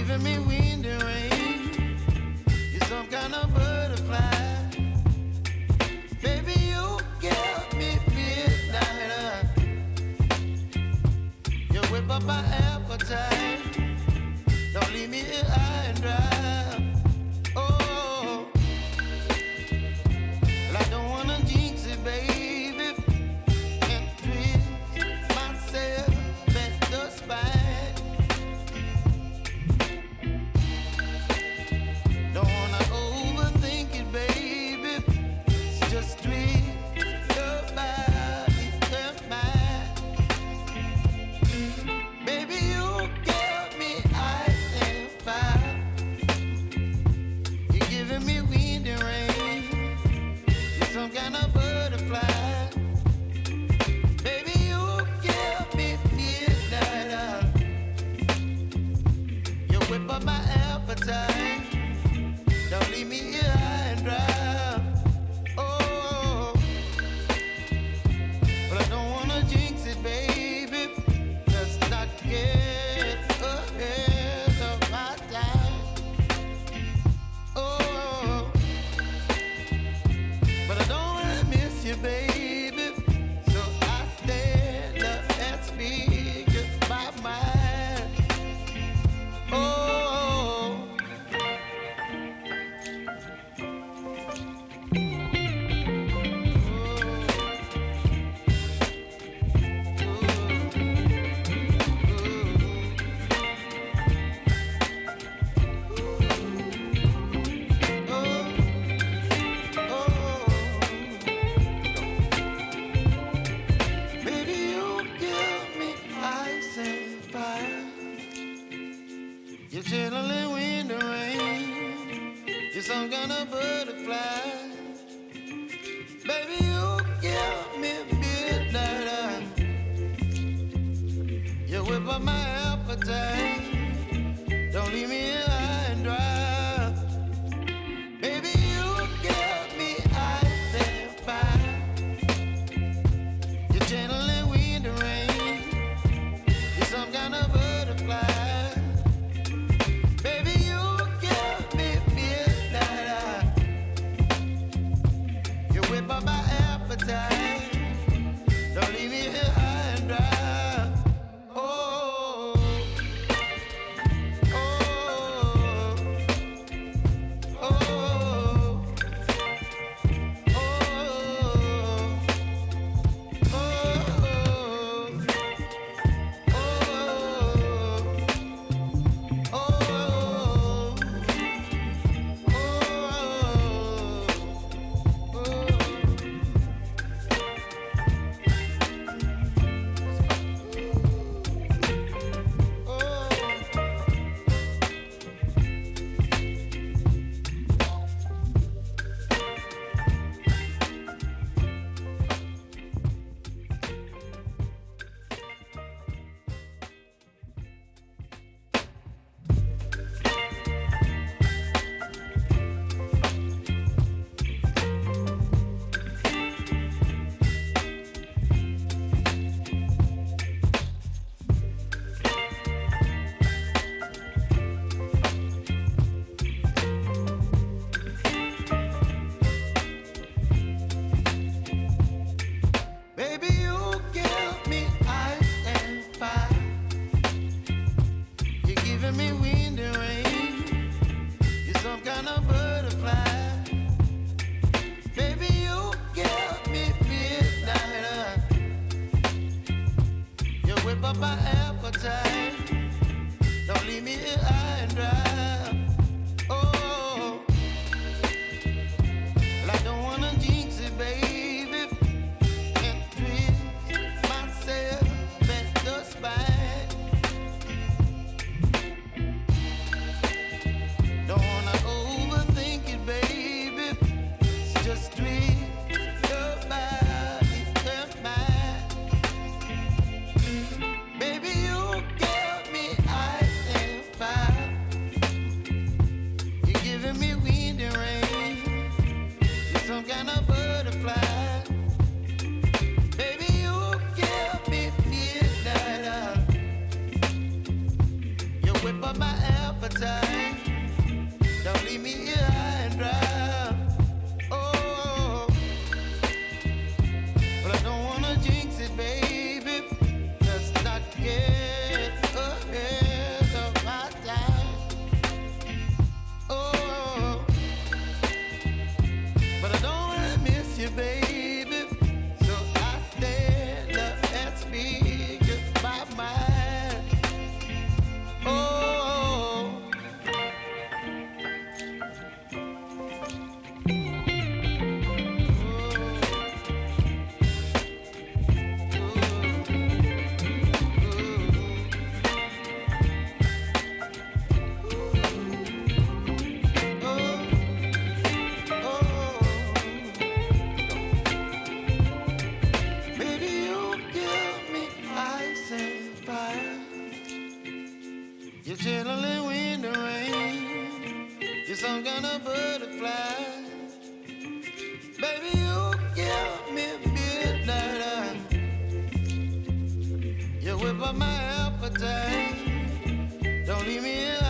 giving me wind and rain. You're some kind of butterfly. Baby, you give me midnight. You whip up my appetite. Don't leave me here high and dry. Oh, well, I don't wanna jinx it, baby, and twist myself at the spine. Don't wanna overthink it, baby. It's just twist your body and mine. Baby, you give me ice and fire. You're giving me wind and rain. You're some kind of butterfly. Baby, you give me midnight. You whip up my appetite. Don't leave me here high and dry. Oh, but I don't wanna jinx it, baby. Let's not get ahead of my time. Oh, but I don't wanna miss you, baby. So I stand up and speak my mind. Oh. Baby, you give me ice and fire. You're chilling wind and rain. You're some kind of butterfly. Baby, you give me midnight. You whip up my appetite. Don't leave me here high and dry. Baby, you give me ice and fire. You're channeling wind and rain. You're some kind of butterfly. Baby, you give me midnight. You whip up my appetite. Don't leave me here high and dry. Oh, oh, oh, oh, baby, you give me ice and fire. You're giving me wind and rain. You're some kind of butterfly. Baby, you give me midnight. You whip up my appetite. Don't leave me here high and dry. Oh, well, I don't wanna jinx it, baby, and twist myself at the spine. Don't wanna overthink it, baby. It's just twist your body and mine. Baby, you give me ice and fire. appetite. Don't leave me here high and dry. Oh, but I don't wanna jinx it, baby. Let's not get ahead of my time. Oh, but I don't wanna miss you, baby. So I stand up and speak my mind. Oh. Baby, you give me ice and fire. You're chilling wind and rain. You're some kind of butterfly. Baby, you give me midnight. You whip up my appetite. Don't leave me here